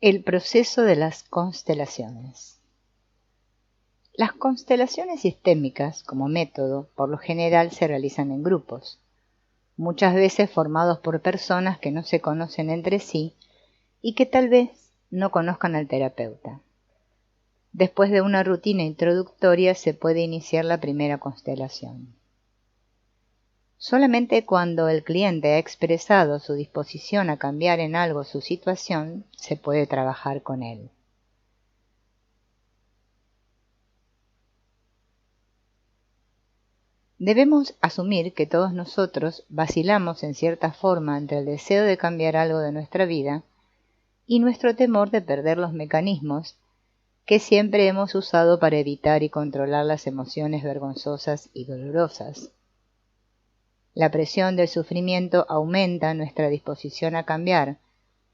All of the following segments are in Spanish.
El proceso de las constelaciones. Las constelaciones sistémicas, como método, por lo general se realizan en grupos, muchas veces formados por personas que no se conocen entre sí y que tal vez no conozcan al terapeuta. Después de una rutina introductoria se puede iniciar la primera constelación. Solamente cuando el cliente ha expresado su disposición a cambiar en algo su situación, se puede trabajar con él. Debemos asumir que todos nosotros vacilamos en cierta forma entre el deseo de cambiar algo de nuestra vida y nuestro temor de perder los mecanismos que siempre hemos usado para evitar y controlar las emociones vergonzosas y dolorosas. La presión del sufrimiento aumenta nuestra disposición a cambiar,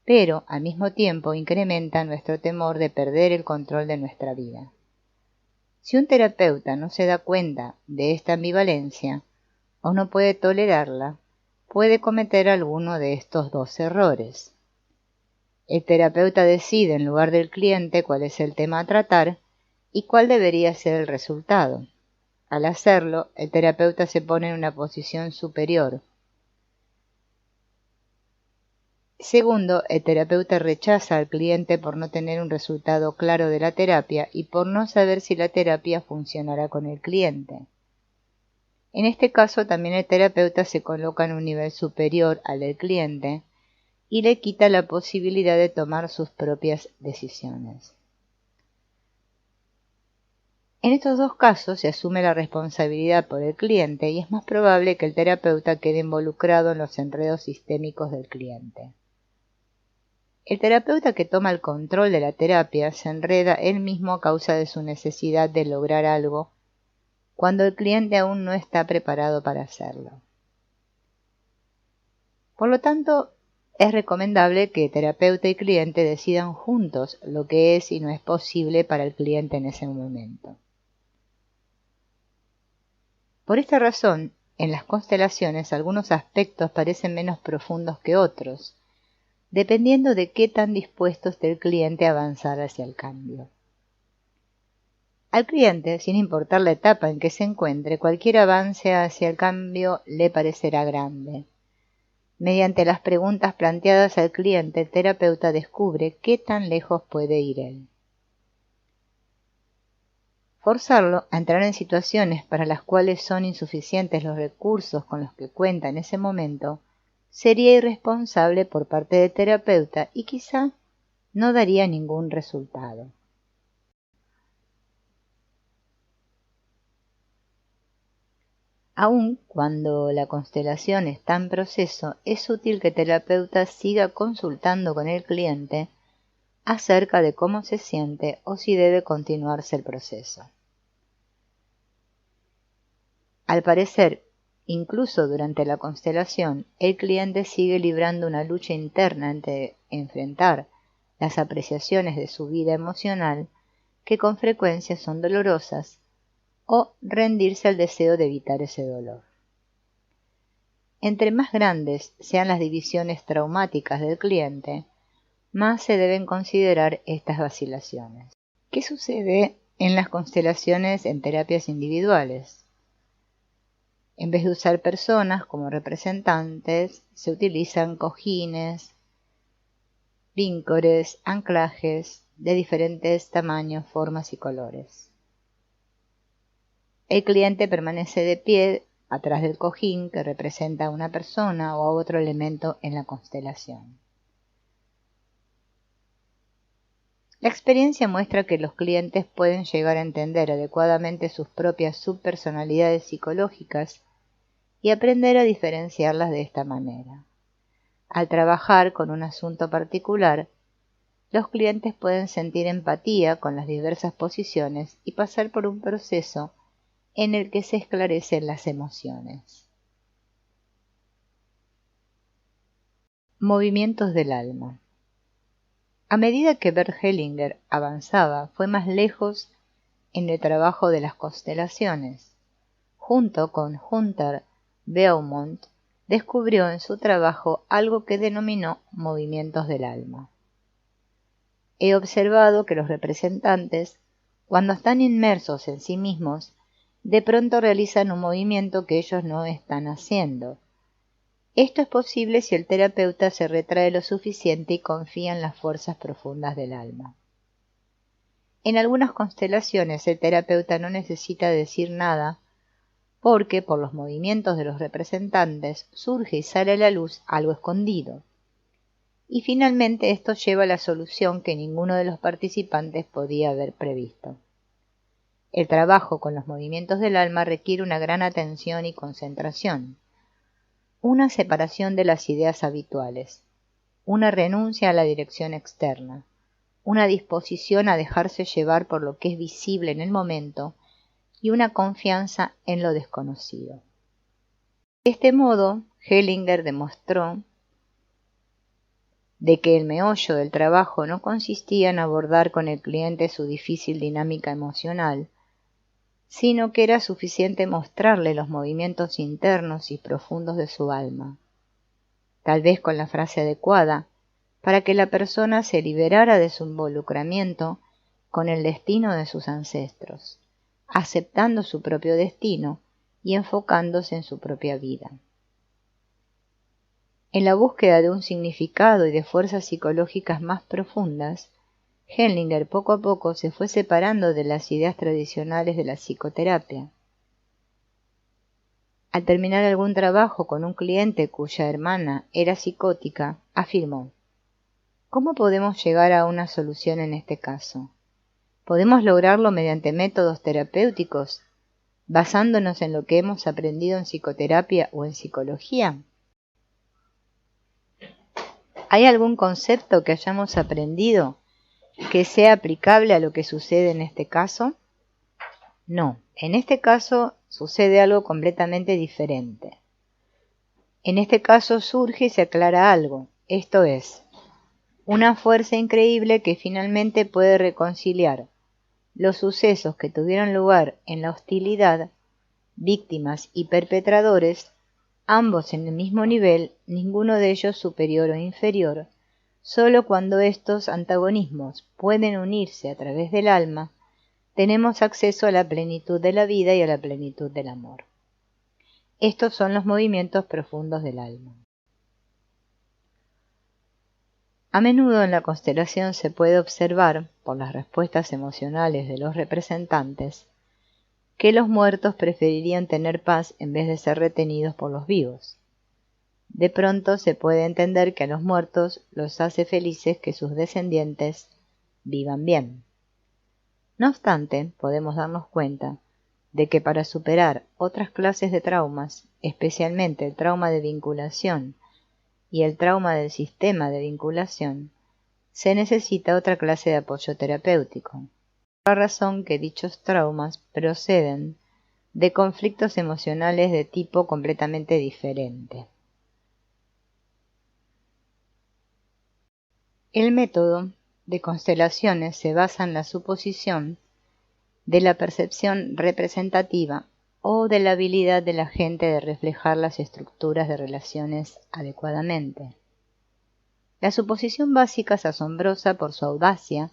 pero al mismo tiempo incrementa nuestro temor de perder el control de nuestra vida. Si un terapeuta no se da cuenta de esta ambivalencia o no puede tolerarla, puede cometer alguno de estos dos errores. El terapeuta decide en lugar del cliente cuál es el tema a tratar y cuál debería ser el resultado. Al hacerlo, el terapeuta se pone en una posición superior. Segundo, el terapeuta rechaza al cliente por no tener un resultado claro de la terapia y por no saber si la terapia funcionará con el cliente. En este caso, también el terapeuta se coloca en un nivel superior al del cliente y le quita la posibilidad de tomar sus propias decisiones. En estos dos casos se asume la responsabilidad por el cliente y es más probable que el terapeuta quede involucrado en los enredos sistémicos del cliente. El terapeuta que toma el control de la terapia se enreda él mismo a causa de su necesidad de lograr algo cuando el cliente aún no está preparado para hacerlo. Por lo tanto, es recomendable que terapeuta y cliente decidan juntos lo que es y no es posible para el cliente en ese momento. Por esta razón, en las constelaciones algunos aspectos parecen menos profundos que otros, dependiendo de qué tan dispuesto esté el cliente a avanzar hacia el cambio. Al cliente, sin importar la etapa en que se encuentre, cualquier avance hacia el cambio le parecerá grande. Mediante las preguntas planteadas al cliente, el terapeuta descubre qué tan lejos puede ir él. Forzarlo a entrar en situaciones para las cuales son insuficientes los recursos con los que cuenta en ese momento sería irresponsable por parte del terapeuta y quizá no daría ningún resultado. Aun cuando la constelación está en proceso, es útil que el terapeuta siga consultando con el cliente acerca de cómo se siente o si debe continuarse el proceso. Al parecer, incluso durante la constelación, el cliente sigue librando una lucha interna entre enfrentar las apreciaciones de su vida emocional, que con frecuencia son dolorosas, o rendirse al deseo de evitar ese dolor. Entre más grandes sean las divisiones traumáticas del cliente, más se deben considerar estas vacilaciones. ¿Qué sucede en las constelaciones en terapias individuales? En vez de usar personas como representantes, se utilizan cojines, víncores, anclajes de diferentes tamaños, formas y colores. El cliente permanece de pie atrás del cojín que representa a una persona o a otro elemento en la constelación. La experiencia muestra que los clientes pueden llegar a entender adecuadamente sus propias subpersonalidades psicológicas y aprender a diferenciarlas de esta manera. Al trabajar con un asunto particular, los clientes pueden sentir empatía con las diversas posiciones y pasar por un proceso en el que se esclarecen las emociones. Movimientos del alma. A medida que Bert Hellinger avanzaba, fue más lejos en el trabajo de las constelaciones. Junto con Hunter Beaumont, descubrió en su trabajo algo que denominó movimientos del alma. he observado que los representantes, cuando están inmersos en sí mismos, de pronto realizan un movimiento que ellos no están haciendo. Esto es posible si el terapeuta se retrae lo suficiente y confía en las fuerzas profundas del alma. En algunas constelaciones el terapeuta no necesita decir nada porque por los movimientos de los representantes surge y sale a la luz algo escondido. Y finalmente esto lleva a la solución que ninguno de los participantes podía haber previsto. El trabajo con los movimientos del alma requiere una gran atención y concentración, una separación de las ideas habituales, una renuncia a la dirección externa, una disposición a dejarse llevar por lo que es visible en el momento y una confianza en lo desconocido. De este modo, Hellinger demostró de que el meollo del trabajo no consistía en abordar con el cliente su difícil dinámica emocional, sino que era suficiente mostrarle los movimientos internos y profundos de su alma, tal vez con la frase adecuada, para que la persona se liberara de su involucramiento con el destino de sus ancestros, aceptando su propio destino y enfocándose en su propia vida. En la búsqueda de un significado y de fuerzas psicológicas más profundas, Hellinger poco a poco se fue separando de las ideas tradicionales de la psicoterapia. Al terminar algún trabajo con un cliente cuya hermana era psicótica, afirmó: ¿cómo podemos llegar a una solución en este caso? ¿Podemos lograrlo mediante métodos terapéuticos, basándonos en lo que hemos aprendido en psicoterapia o en psicología? ¿Hay algún concepto que hayamos aprendido que sea aplicable a lo que sucede en este caso? No, en este caso sucede algo completamente diferente. En este caso surge y se aclara algo, esto es, una fuerza increíble que finalmente puede reconciliar los sucesos que tuvieron lugar en la hostilidad, víctimas y perpetradores, ambos en el mismo nivel, ninguno de ellos superior o inferior, solo cuando estos antagonismos pueden unirse a través del alma, tenemos acceso a la plenitud de la vida y a la plenitud del amor. Estos son los movimientos profundos del alma. A menudo en la constelación se puede observar, por las respuestas emocionales de los representantes, que los muertos preferirían tener paz en vez de ser retenidos por los vivos. De pronto se puede entender que a los muertos los hace felices que sus descendientes vivan bien. No obstante, podemos darnos cuenta de que para superar otras clases de traumas, especialmente el trauma de vinculación y el trauma del sistema de vinculación, se necesita otra clase de apoyo terapéutico, por la razón que dichos traumas proceden de conflictos emocionales de tipo completamente diferente. El método de constelaciones se basa en la suposición de la percepción representativa o de la habilidad de la gente de reflejar las estructuras de relaciones adecuadamente. La suposición básica es asombrosa por su audacia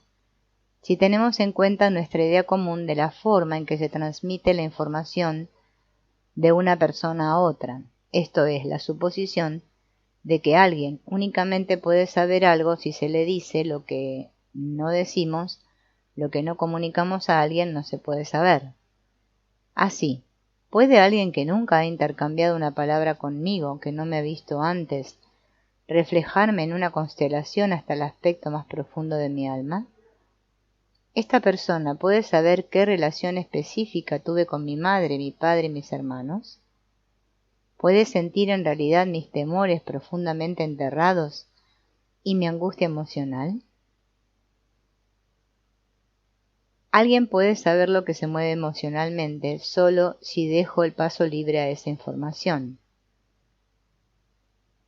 si tenemos en cuenta nuestra idea común de la forma en que se transmite la información de una persona a otra, esto es, la suposición de que alguien únicamente puede saber algo si se le dice lo que no decimos, lo que no comunicamos a alguien no se puede saber. Así, ¿puede alguien que nunca ha intercambiado una palabra conmigo, que no me ha visto antes, reflejarme en una constelación hasta el aspecto más profundo de mi alma? ¿Esta persona puede saber qué relación específica tuve con mi madre, mi padre y mis hermanos? ¿Puede sentir en realidad mis temores profundamente enterrados y mi angustia emocional? Alguien puede saber lo que se mueve emocionalmente solo si dejo el paso libre a esa información.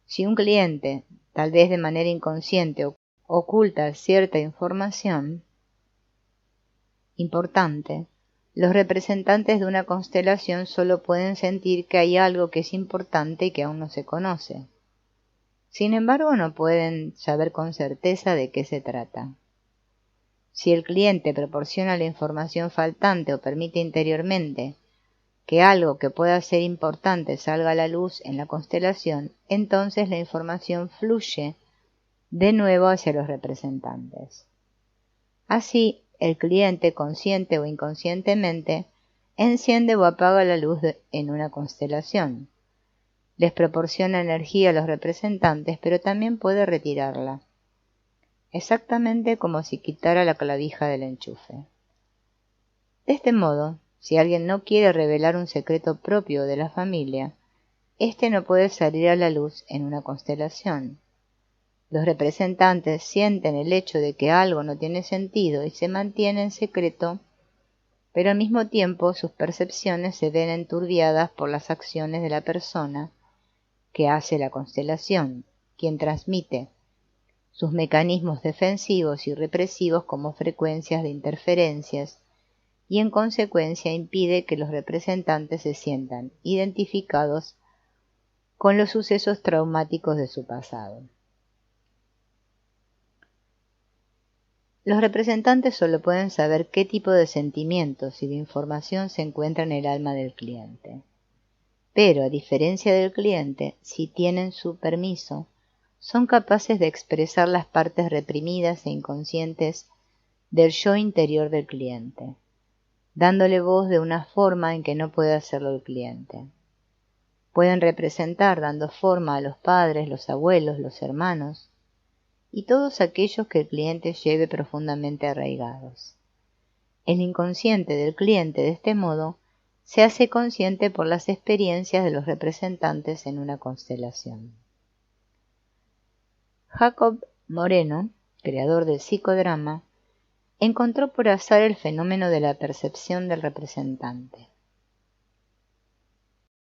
Si un cliente, tal vez de manera inconsciente, oculta cierta información importante, los representantes de una constelación solo pueden sentir que hay algo que es importante y que aún no se conoce. Sin embargo, no pueden saber con certeza de qué se trata. Si el cliente proporciona la información faltante o permite interiormente que algo que pueda ser importante salga a la luz en la constelación, entonces la información fluye de nuevo hacia los representantes. Así, el cliente, consciente o inconscientemente, enciende o apaga la luz en una constelación. Les proporciona energía a los representantes, pero también puede retirarla, exactamente como si quitara la clavija del enchufe. De este modo, si alguien no quiere revelar un secreto propio de la familia, éste no puede salir a la luz en una constelación. Los representantes sienten el hecho de que algo no tiene sentido y se mantiene en secreto, pero al mismo tiempo sus percepciones se ven enturbiadas por las acciones de la persona que hace la constelación, quien transmite sus mecanismos defensivos y represivos como frecuencias de interferencias y en consecuencia impide que los representantes se sientan identificados con los sucesos traumáticos de su pasado. Los representantes solo pueden saber qué tipo de sentimientos y de información se encuentra en el alma del cliente. Pero, a diferencia del cliente, si tienen su permiso, son capaces de expresar las partes reprimidas e inconscientes del yo interior del cliente, dándole voz de una forma en que no puede hacerlo el cliente. Pueden representar dando forma a los padres, los abuelos, los hermanos y todos aquellos que el cliente lleve profundamente arraigados. El inconsciente del cliente, de este modo, se hace consciente por las experiencias de los representantes en una constelación. Jacob Moreno, creador del psicodrama, encontró por azar el fenómeno de la percepción del representante.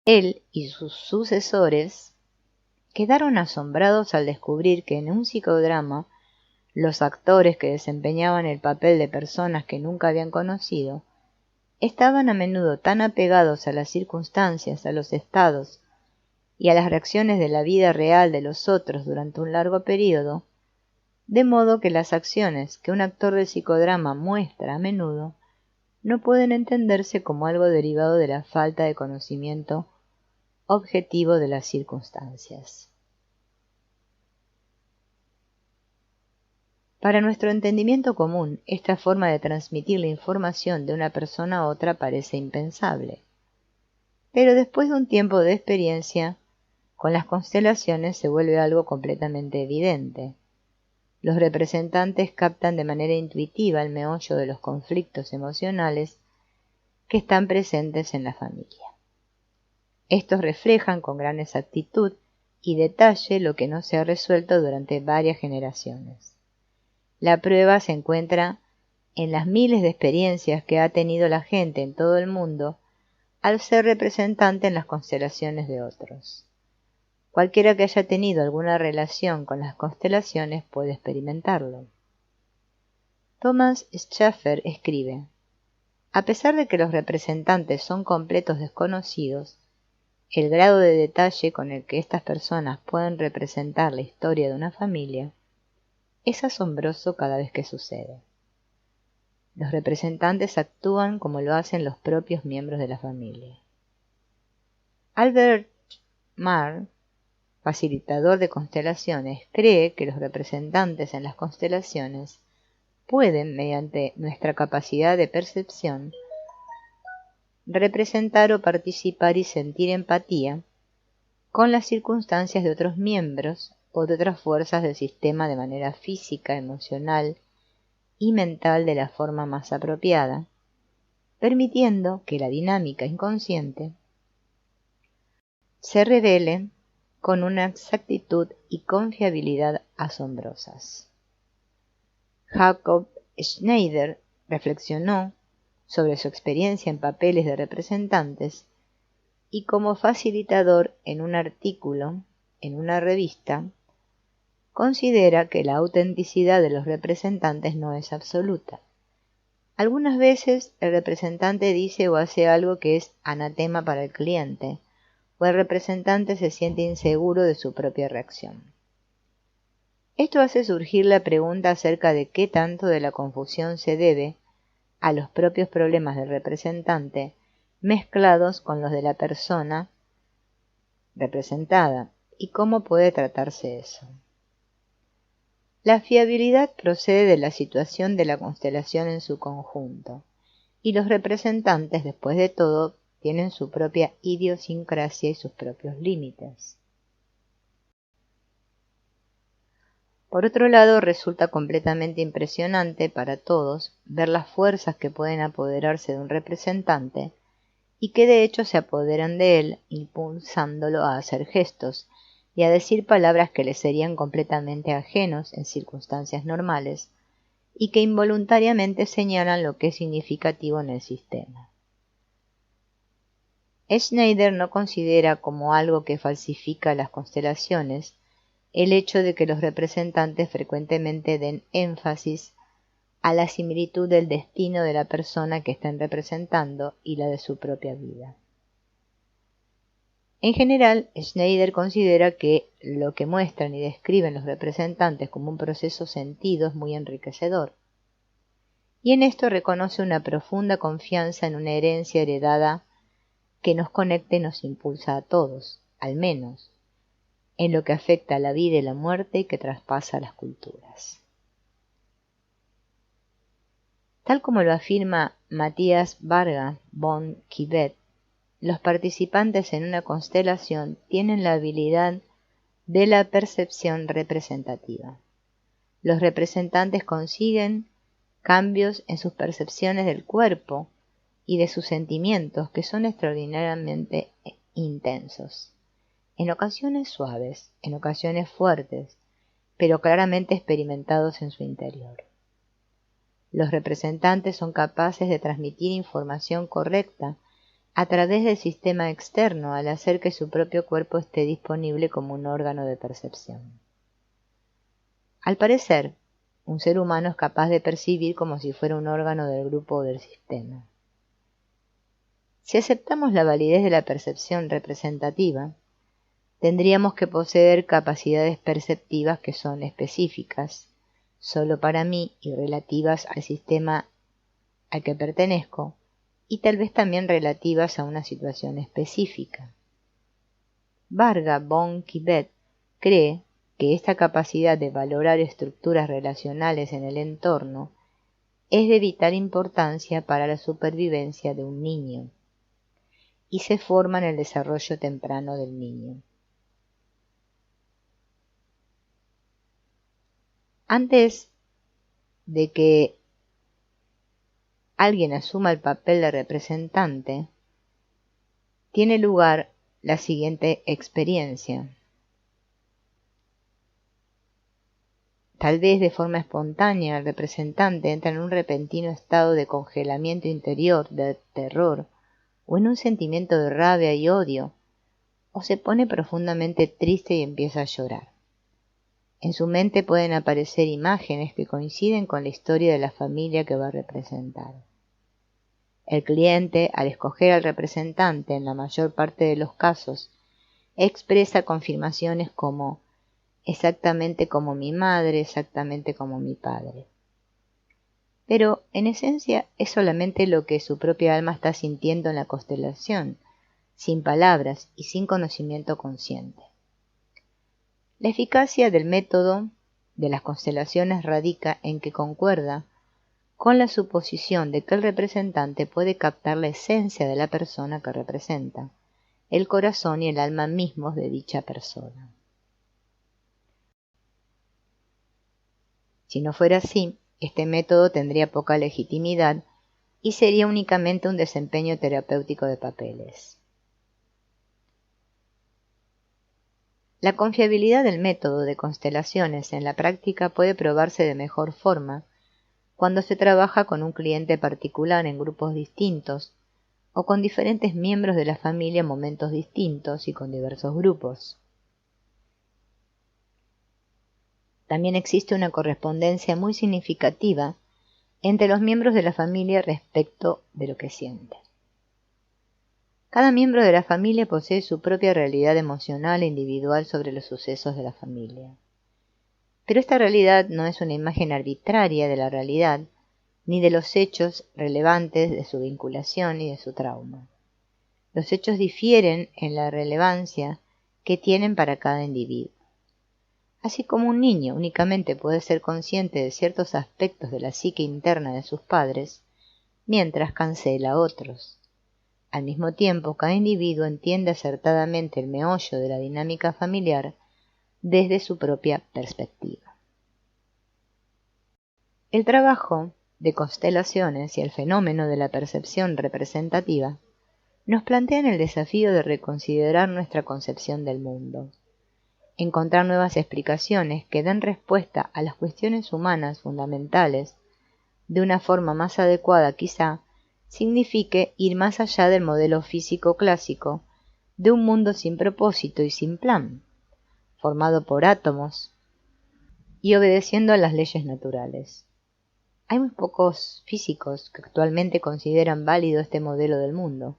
Él y sus sucesores quedaron asombrados al descubrir que en un psicodrama los actores que desempeñaban el papel de personas que nunca habían conocido estaban a menudo tan apegados a las circunstancias, a los estados y a las reacciones de la vida real de los otros durante un largo periodo, de modo que las acciones que un actor de psicodrama muestra a menudo no pueden entenderse como algo derivado de la falta de conocimiento objetivo de las circunstancias. Para nuestro entendimiento común, esta forma de transmitir la información de una persona a otra parece impensable. Pero después de un tiempo de experiencia, con las constelaciones se vuelve algo completamente evidente. Los representantes captan de manera intuitiva el meollo de los conflictos emocionales que están presentes en la familia. Estos reflejan con gran exactitud y detalle lo que no se ha resuelto durante varias generaciones. La prueba se encuentra en las miles de experiencias que ha tenido la gente en todo el mundo al ser representante en las constelaciones de otros. Cualquiera que haya tenido alguna relación con las constelaciones puede experimentarlo. Thomas Schaffer escribe: a pesar de que los representantes son completos desconocidos, el grado de detalle con el que estas personas pueden representar la historia de una familia es asombroso cada vez que sucede. Los representantes actúan como lo hacen los propios miembros de la familia. Albert Marr, facilitador de constelaciones, cree que los representantes en las constelaciones pueden, mediante nuestra capacidad de percepción, representar o participar y sentir empatía con las circunstancias de otros miembros o de otras fuerzas del sistema de manera física, emocional y mental de la forma más apropiada, permitiendo que la dinámica inconsciente se revele con una exactitud y confiabilidad asombrosas. Jacob Schneider reflexionó sobre su experiencia en papeles de representantes y como facilitador en un artículo en una revista, considera que la autenticidad de los representantes no es absoluta. Algunas veces el representante dice o hace algo que es anatema para el cliente, o el representante se siente inseguro de su propia reacción. Esto hace surgir la pregunta acerca de qué tanto de la confusión se debe a los propios problemas del representante mezclados con los de la persona representada y cómo puede tratarse eso. La fiabilidad procede de la situación de la constelación en su conjunto, y los representantes, después de todo, tienen su propia idiosincrasia y sus propios límites. Por otro lado, resulta completamente impresionante para todos ver las fuerzas que pueden apoderarse de un representante y que de hecho se apoderan de él, impulsándolo a hacer gestos y a decir palabras que le serían completamente ajenos en circunstancias normales y que involuntariamente señalan lo que es significativo en el sistema. Schneider no considera como algo que falsifica las constelaciones el hecho de que los representantes frecuentemente den énfasis a la similitud del destino de la persona que están representando y la de su propia vida. En general, Schneider considera que lo que muestran y describen los representantes como un proceso sentido es muy enriquecedor, y en esto reconoce una profunda confianza en una herencia heredada que nos conecta y nos impulsa a todos, al menos, en lo que afecta a la vida y la muerte y que traspasa las culturas. Tal como lo afirma Matthias Varga von Kibet, los participantes en una constelación tienen la habilidad de la percepción representativa. Los representantes consiguen cambios en sus percepciones del cuerpo y de sus sentimientos que son extraordinariamente intensos. En ocasiones suaves, en ocasiones fuertes, pero claramente experimentados en su interior. Los representantes son capaces de transmitir información correcta a través del sistema externo al hacer que su propio cuerpo esté disponible como un órgano de percepción. Al parecer, un ser humano es capaz de percibir como si fuera un órgano del grupo o del sistema. Si aceptamos la validez de la percepción representativa, tendríamos que poseer capacidades perceptivas que son específicas, solo para mí y relativas al sistema al que pertenezco, y tal vez también relativas a una situación específica. Varga von Kibet cree que esta capacidad de valorar estructuras relacionales en el entorno es de vital importancia para la supervivencia de un niño, y se forma en el desarrollo temprano del niño. Antes de que alguien asuma el papel de representante, tiene lugar la siguiente experiencia. Tal vez de forma espontánea el representante entra en un repentino estado de congelamiento interior, de terror, o en un sentimiento de rabia y odio, o se pone profundamente triste y empieza a llorar. En su mente pueden aparecer imágenes que coinciden con la historia de la familia que va a representar. El cliente, al escoger al representante en la mayor parte de los casos, expresa confirmaciones como exactamente como mi madre, exactamente como mi padre. Pero, en esencia, es solamente lo que su propia alma está sintiendo en la constelación, sin palabras y sin conocimiento consciente. La eficacia del método de las constelaciones radica en que concuerda con la suposición de que el representante puede captar la esencia de la persona que representa, el corazón y el alma mismos de dicha persona. Si no fuera así, este método tendría poca legitimidad y sería únicamente un desempeño terapéutico de papeles. La confiabilidad del método de constelaciones en la práctica puede probarse de mejor forma cuando se trabaja con un cliente particular en grupos distintos o con diferentes miembros de la familia en momentos distintos y con diversos grupos. También existe una correspondencia muy significativa entre los miembros de la familia respecto de lo que sienten. Cada miembro de la familia posee su propia realidad emocional e individual sobre los sucesos de la familia. Pero esta realidad no es una imagen arbitraria de la realidad, ni de los hechos relevantes de su vinculación y de su trauma. Los hechos difieren en la relevancia que tienen para cada individuo. Así como un niño únicamente puede ser consciente de ciertos aspectos de la psique interna de sus padres, mientras cancela otros. Al mismo tiempo, cada individuo entiende acertadamente el meollo de la dinámica familiar desde su propia perspectiva. El trabajo de constelaciones y el fenómeno de la percepción representativa nos plantean el desafío de reconsiderar nuestra concepción del mundo, encontrar nuevas explicaciones que den respuesta a las cuestiones humanas fundamentales de una forma más adecuada. Quizá signifique ir más allá del modelo físico clásico de un mundo sin propósito y sin plan, formado por átomos y obedeciendo a las leyes naturales. Hay muy pocos físicos que actualmente consideran válido este modelo del mundo,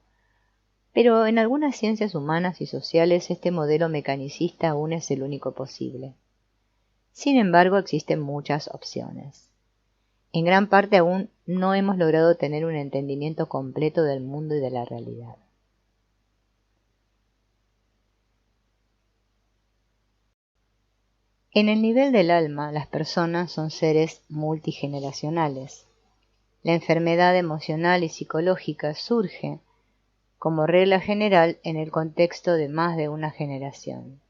pero en algunas ciencias humanas y sociales este modelo mecanicista aún es el único posible. Sin embargo, existen muchas opciones. En gran parte aún no hemos logrado tener un entendimiento completo del mundo y de la realidad. En el nivel del alma, las personas son seres multigeneracionales. La enfermedad emocional y psicológica surge, como regla general, en el contexto de más de una generación.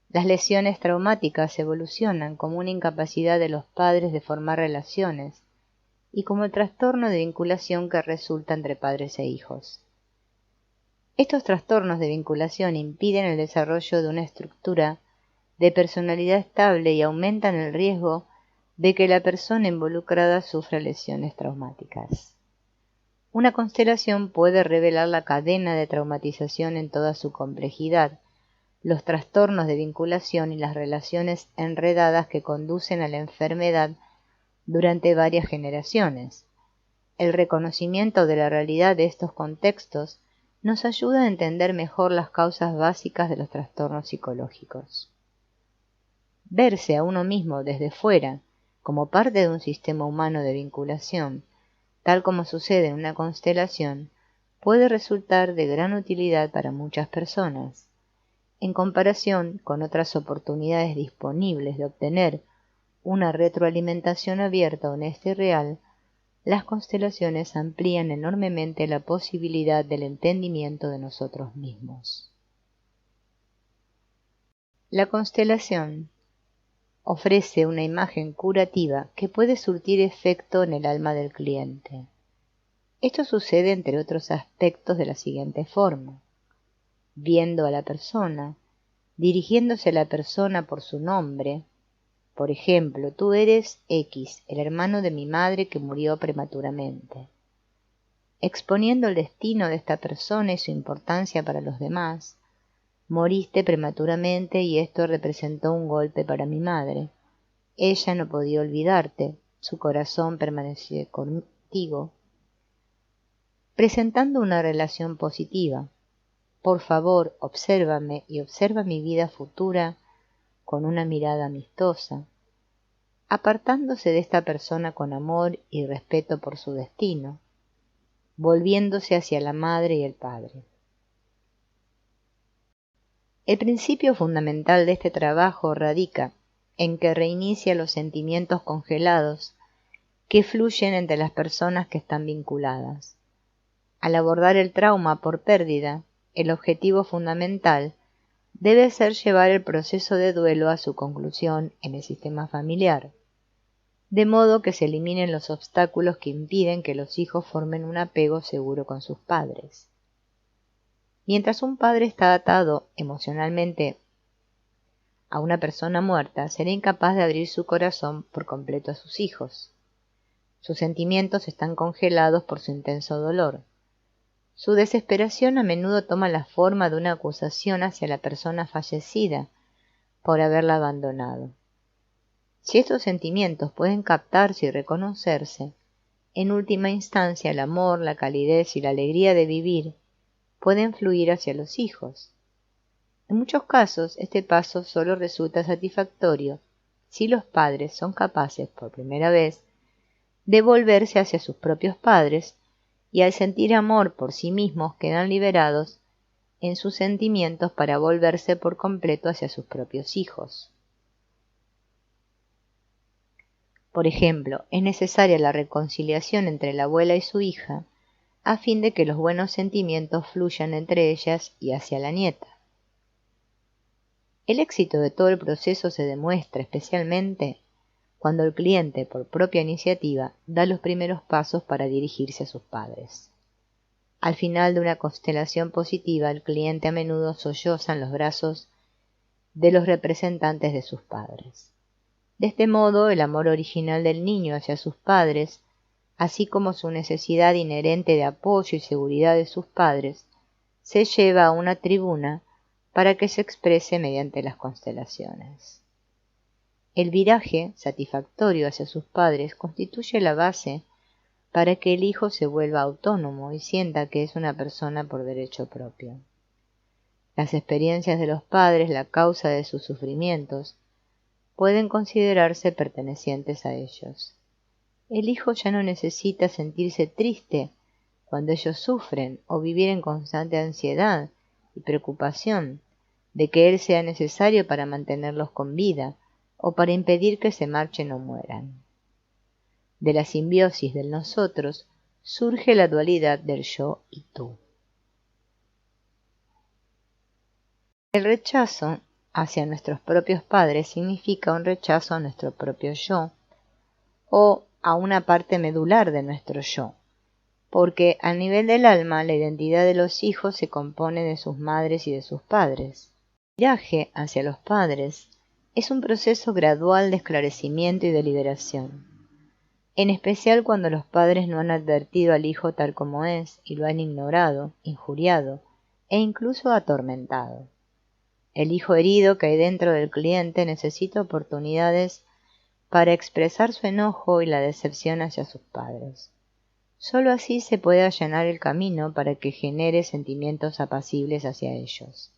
Las lesiones traumáticas evolucionan como una incapacidad de los padres de formar relaciones y como el trastorno de vinculación que resulta entre padres e hijos. Estos trastornos de vinculación impiden el desarrollo de una estructura de personalidad estable y aumentan el riesgo de que la persona involucrada sufra lesiones traumáticas. Una constelación puede revelar la cadena de traumatización en toda su complejidad, los trastornos de vinculación y las relaciones enredadas que conducen a la enfermedad durante varias generaciones. El reconocimiento de la realidad de estos contextos nos ayuda a entender mejor las causas básicas de los trastornos psicológicos. Verse a uno mismo desde fuera, como parte de un sistema humano de vinculación, tal como sucede en una constelación, puede resultar de gran utilidad para muchas personas. En comparación con otras oportunidades disponibles de obtener una retroalimentación abierta, honesta y real, las constelaciones amplían enormemente la posibilidad del entendimiento de nosotros mismos. La constelación ofrece una imagen curativa que puede surtir efecto en el alma del cliente. Esto sucede, entre otros aspectos, de la siguiente forma: viendo a la persona, dirigiéndose a la persona por su nombre. Por ejemplo, tú eres X, el hermano de mi madre que murió prematuramente. Exponiendo el destino de esta persona y su importancia para los demás. Moriste prematuramente y esto representó un golpe para mi madre. Ella no podía olvidarte, su corazón permaneció contigo. Presentando una relación positiva. Por favor, obsérvame y observa mi vida futura con una mirada amistosa, apartándose de esta persona con amor y respeto por su destino, volviéndose hacia la madre y el padre. El principio fundamental de este trabajo radica en que reinicia los sentimientos congelados que fluyen entre las personas que están vinculadas. Al abordar el trauma por pérdida, el objetivo fundamental debe ser llevar el proceso de duelo a su conclusión en el sistema familiar, de modo que se eliminen los obstáculos que impiden que los hijos formen un apego seguro con sus padres. Mientras un padre está atado emocionalmente a una persona muerta, será incapaz de abrir su corazón por completo a sus hijos. Sus sentimientos están congelados por su intenso dolor. Su desesperación a menudo toma la forma de una acusación hacia la persona fallecida por haberla abandonado. Si estos sentimientos pueden captarse y reconocerse, en última instancia el amor, la calidez y la alegría de vivir pueden fluir hacia los hijos. En muchos casos, este paso solo resulta satisfactorio si los padres son capaces, por primera vez, de volverse hacia sus propios padres y al sentir amor por sí mismos quedan liberados en sus sentimientos para volverse por completo hacia sus propios hijos. Por ejemplo, es necesaria la reconciliación entre la abuela y su hija a fin de que los buenos sentimientos fluyan entre ellas y hacia la nieta. El éxito de todo el proceso se demuestra especialmente cuando el cliente, por propia iniciativa, da los primeros pasos para dirigirse a sus padres. Al final de una constelación positiva, el cliente a menudo solloza en los brazos de los representantes de sus padres. De este modo, el amor original del niño hacia sus padres, así como su necesidad inherente de apoyo y seguridad de sus padres, se lleva a una tribuna para que se exprese mediante las constelaciones. El viraje satisfactorio hacia sus padres constituye la base para que el hijo se vuelva autónomo y sienta que es una persona por derecho propio. Las experiencias de los padres, la causa de sus sufrimientos, pueden considerarse pertenecientes a ellos. El hijo ya no necesita sentirse triste cuando ellos sufren o vivir en constante ansiedad y preocupación de que él sea necesario para mantenerlos con vida o para impedir que se marchen o mueran. De la simbiosis del nosotros surge la dualidad del yo y tú. El rechazo hacia nuestros propios padres significa un rechazo a nuestro propio yo o a una parte medular de nuestro yo, porque al nivel del alma la identidad de los hijos se compone de sus madres y de sus padres. El viraje hacia los padres es un proceso gradual de esclarecimiento y de liberación, en especial cuando los padres no han advertido al hijo tal como es y lo han ignorado, injuriado e incluso atormentado. El hijo herido que hay dentro del cliente necesita oportunidades para expresar su enojo y la decepción hacia sus padres. Solo así se puede allanar el camino para que genere sentimientos apacibles hacia ellos.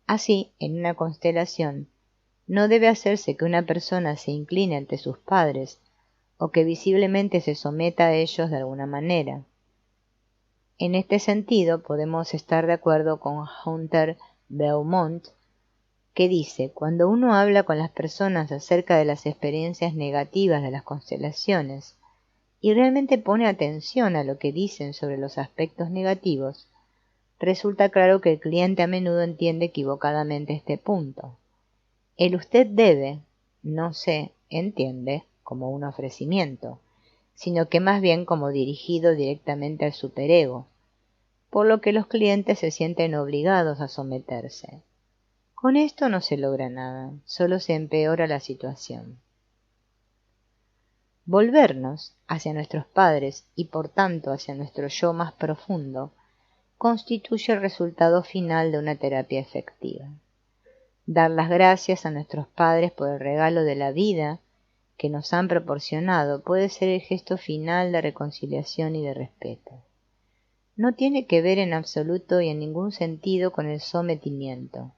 Así, en una constelación, no debe hacerse que una persona se incline ante sus padres o que visiblemente se someta a ellos de alguna manera. En este sentido, podemos estar de acuerdo con Hunter Beaumont, que dice: cuando uno habla con las personas acerca de las experiencias negativas de las constelaciones y realmente pone atención a lo que dicen sobre los aspectos negativos, resulta claro que el cliente a menudo entiende equivocadamente este punto. El usted debe no se entiende como un ofrecimiento, sino que más bien como dirigido directamente al superego, por lo que los clientes se sienten obligados a someterse. Con esto no se logra nada, solo se empeora la situación. Volvernos hacia nuestros padres y por tanto hacia nuestro yo más profundo constituye el resultado final de una terapia efectiva. Dar las gracias a nuestros padres por el regalo de la vida que nos han proporcionado puede ser el gesto final de reconciliación y de respeto. No tiene que ver en absoluto y en ningún sentido con el sometimiento.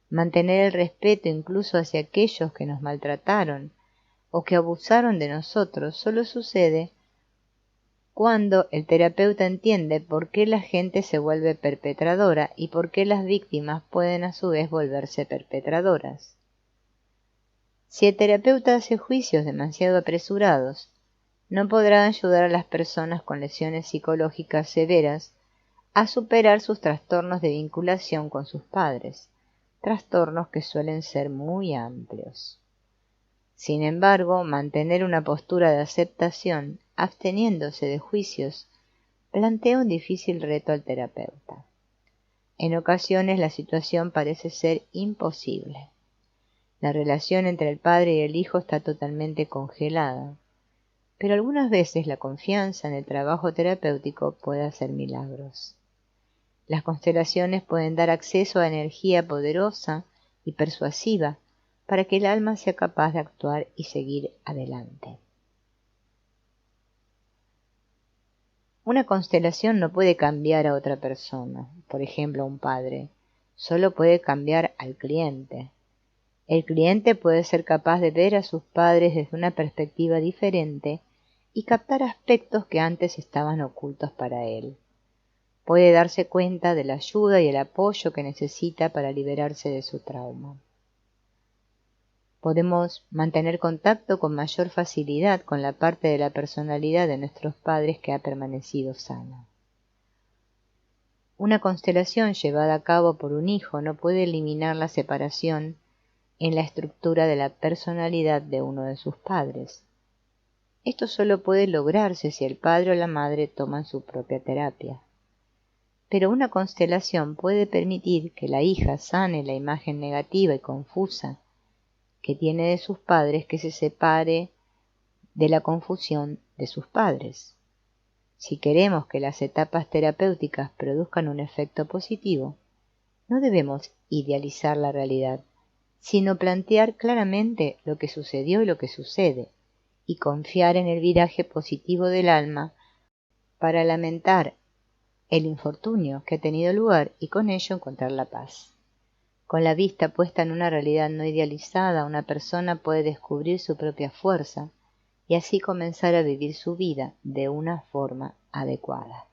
Mantener el respeto incluso hacia aquellos que nos maltrataron o que abusaron de nosotros solo sucede cuando el terapeuta entiende por qué la gente se vuelve perpetradora y por qué las víctimas pueden a su vez volverse perpetradoras. Si el terapeuta hace juicios demasiado apresurados, no podrá ayudar a las personas con lesiones psicológicas severas a superar sus trastornos de vinculación con sus padres, trastornos que suelen ser muy amplios. Sin embargo, mantener una postura de aceptación, absteniéndose de juicios, plantea un difícil reto al terapeuta. En ocasiones la situación parece ser imposible. La relación entre el padre y el hijo está totalmente congelada, pero algunas veces la confianza en el trabajo terapéutico puede hacer milagros. Las constelaciones pueden dar acceso a energía poderosa y persuasiva para que el alma sea capaz de actuar y seguir adelante. Una constelación no puede cambiar a otra persona, por ejemplo a un padre, solo puede cambiar al cliente. El cliente puede ser capaz de ver a sus padres desde una perspectiva diferente y captar aspectos que antes estaban ocultos para él. Puede darse cuenta de la ayuda y el apoyo que necesita para liberarse de su trauma. Podemos mantener contacto con mayor facilidad con la parte de la personalidad de nuestros padres que ha permanecido sana. Una constelación llevada a cabo por un hijo no puede eliminar la separación en la estructura de la personalidad de uno de sus padres. Esto solo puede lograrse si el padre o la madre toman su propia terapia. Pero una constelación puede permitir que la hija sane la imagen negativa y confusa que tiene de sus padres, que se separe de la confusión de sus padres. Si queremos que las etapas terapéuticas produzcan un efecto positivo, no debemos idealizar la realidad, sino plantear claramente lo que sucedió y lo que sucede, y confiar en el viraje positivo del alma para lamentar el infortunio que ha tenido lugar y con ello encontrar la paz. Con la vista puesta en una realidad no idealizada, una persona puede descubrir su propia fuerza y así comenzar a vivir su vida de una forma adecuada.